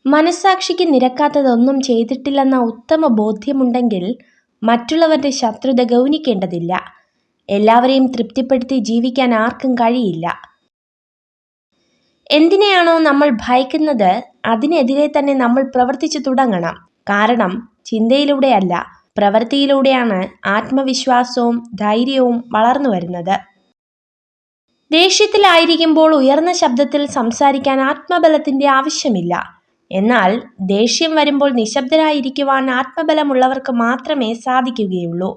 മനസ്സാക്ഷിക്ക് നിരക്കാത്തതൊന്നും ചെയ്തിട്ടില്ലെന്ന ഉത്തമ ബോധ്യമുണ്ടെങ്കിൽ മറ്റുള്ളവരുടെ ശത്രുത ഗൗനിക്കേണ്ടതില്ല. എല്ലാവരെയും തൃപ്തിപ്പെടുത്തി ജീവിക്കാൻ ആർക്കും കഴിയില്ല. എന്തിനെയാണോ നമ്മൾ ഭയക്കുന്നത് അതിനെതിരെ തന്നെ നമ്മൾ പ്രവർത്തിച്ചു തുടങ്ങണം. കാരണം ചിന്തയിലൂടെയല്ല, പ്രവൃത്തിയിലൂടെയാണ് ആത്മവിശ്വാസവും ധൈര്യവും വളർന്നു വരുന്നത്. ദേഷ്യത്തിലായിരിക്കുമ്പോൾ ഉയർന്ന ശബ്ദത്തിൽ സംസാരിക്കാൻ ആത്മബലത്തിന്റെ ആവശ്യമില്ല. എന്നാൽ ദേഷ്യം വരുമ്പോൾ നിശബ്ദരായിരിക്കുവാൻ ആത്മബലമുള്ളവർക്ക് മാത്രമേ സാധിക്കുകയുള്ളൂ.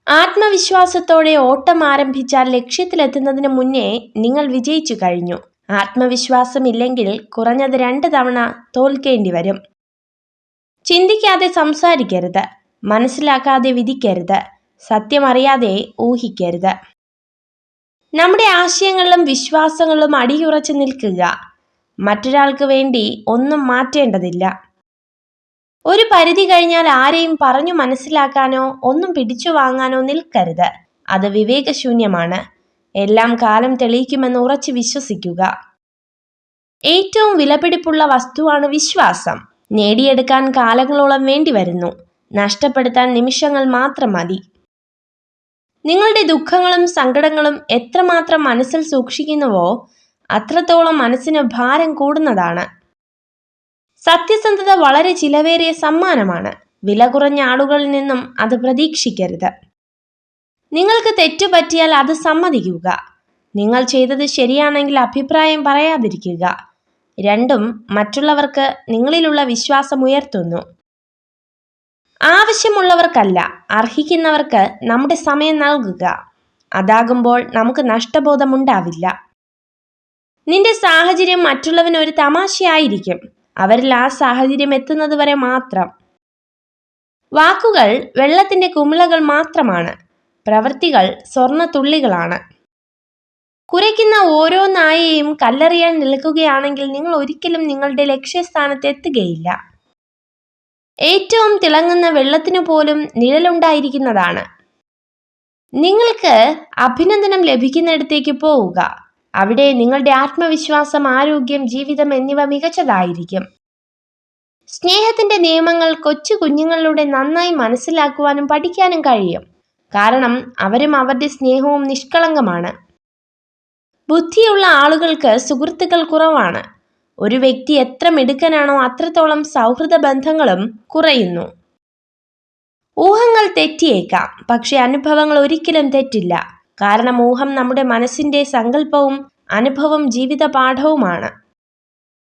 ആത്മവിശ്വാസത്തോടെ ഓട്ടം ആരംഭിച്ചാൽ ലക്ഷ്യത്തിലെത്തുന്നതിന് മുന്നേ നിങ്ങൾ വിജയിച്ചു കഴിഞ്ഞു. ആത്മവിശ്വാസമില്ലെങ്കിൽ കുറഞ്ഞത് 2 തവണ തോൽക്കേണ്ടി വരും. ചിന്തിക്കാതെ സംസാരിക്കരുത്, മനസ്സിലാക്കാതെ വിധിക്കരുത്, സത്യമറിയാതെ ഊഹിക്കരുത്. നമ്മുടെ ആശയങ്ങളിലും വിശ്വാസങ്ങളിലും അടിയുറച്ചു നിൽക്കുക. മറ്റൊരാൾക്ക് വേണ്ടി ഒന്നും മാറ്റേണ്ടതില്ല. ഒരു പരിധി കഴിഞ്ഞാൽ ആരെയും പറഞ്ഞു മനസ്സിലാക്കാനോ ഒന്നും പിടിച്ചു വാങ്ങാനോ നിൽക്കരുത്. അത് വിവേകശൂന്യമാണ്. എല്ലാം കാലം തെളിയിക്കുമെന്ന് ഉറച്ചു വിശ്വസിക്കുക. ഏറ്റവും വിലപിടിപ്പുള്ള വസ്തുവാണ് വിശ്വാസം. നേടിയെടുക്കാൻ കാലങ്ങളോളം വേണ്ടി വരുന്നു, നഷ്ടപ്പെടുത്താൻ നിമിഷങ്ങൾ മാത്രം മതി. നിങ്ങളുടെ ദുഃഖങ്ങളും സങ്കടങ്ങളും എത്രമാത്രം മനസ്സിൽ സൂക്ഷിക്കുന്നുവോ അത്രത്തോളം മനസ്സിന് ഭാരം കൂടുന്നതാണ്. സത്യസന്ധത വളരെ ചിലവേറിയ സമ്മാനമാണ്. വില കുറഞ്ഞ ആളുകളിൽ നിന്നും അത് പ്രതീക്ഷിക്കരുത്. നിങ്ങൾക്ക് തെറ്റുപറ്റിയാൽ അത് സമ്മതിക്കുക. നിങ്ങൾ ചെയ്തത് ശരിയാണെങ്കിൽ അഭിപ്രായം പറയാതിരിക്കുക. രണ്ടും മറ്റുള്ളവർക്ക് നിങ്ങളിലുള്ള വിശ്വാസം ഉയർത്തുന്നു. ആവശ്യമുള്ളവർക്കല്ല, അർഹിക്കുന്നവർക്ക് നമ്മുടെ സമയം നൽകുക. അതാകുമ്പോൾ നമുക്ക് നഷ്ടബോധമുണ്ടാവില്ല. നിന്റെ സാഹചര്യം മറ്റുള്ളവന് ഒരു തമാശയായിരിക്കും. അവരിൽ ആ സാഹചര്യം എത്തുന്നത് വരെ മാത്രം. വാക്കുകൾ വെള്ളത്തിന്റെ കുമിളകൾ മാത്രമാണ്, പ്രവൃത്തികൾ സ്വർണ്ണത്തുള്ളികളാണ്. കുരയ്ക്കുന്ന ഓരോ നായയെയും കല്ലെറിയാൻ നിൽക്കുകയാണെങ്കിൽ നിങ്ങൾ ഒരിക്കലും നിങ്ങളുടെ ലക്ഷ്യസ്ഥാനത്ത് എത്തുകയില്ല. ഏറ്റവും തിളങ്ങുന്ന വെള്ളത്തിനു പോലും നിഴലുണ്ടായിരിക്കുന്നതാണ്. നിങ്ങൾക്ക് അഭിനന്ദനം ലഭിക്കുന്നിടത്തേക്ക് പോവുക. അവിടെ നിങ്ങളുടെ ആത്മവിശ്വാസം, ആരോഗ്യം, ജീവിതം എന്നിവ മികച്ചതായിരിക്കും. സ്നേഹത്തിന്റെ നിയമങ്ങൾ കൊച്ചു കുഞ്ഞുങ്ങളിലൂടെ നന്നായി മനസ്സിലാക്കുവാനും പഠിക്കാനും കഴിയും. കാരണം അവരും അവരുടെ സ്നേഹവും നിഷ്കളങ്കമാണ്. ബുദ്ധിയുള്ള ആളുകൾക്ക് സുഹൃത്തുക്കൾ കുറവാണ്. ഒരു വ്യക്തി എത്ര മിടുക്കനാണോ അത്രത്തോളം സൗഹൃദ ബന്ധങ്ങളും കുറയുന്നു. ഊഹങ്ങൾ തെറ്റിയേക്കാം, പക്ഷെ അനുഭവങ്ങൾ ഒരിക്കലും തെറ്റില്ല. കാരണം ഊഹം നമ്മുടെ മനസ്സിന്റെ സങ്കല്പവും അനുഭവം ജീവിത പാഠവുമാണ്.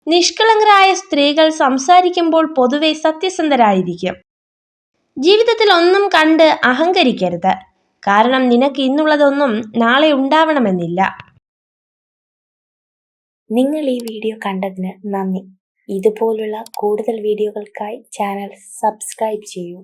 നിഷ്കളങ്കരായ സ്ത്രീകൾ സംസാരിക്കുമ്പോൾ പൊതുവെ സത്യസന്ധരായിരിക്കും. ജീവിതത്തിൽ ഒന്നും കണ്ട് അഹങ്കരിക്കരുത്. കാരണം നിനക്ക് ഇന്നുള്ളതൊന്നും നാളെ ഉണ്ടാവണമെന്നില്ല. നിങ്ങൾ ഈ വീഡിയോ കണ്ടതിന് നന്ദി. ഇതുപോലുള്ള കൂടുതൽ വീഡിയോകൾക്കായി ചാനൽ സബ്സ്ക്രൈബ് ചെയ്യൂ.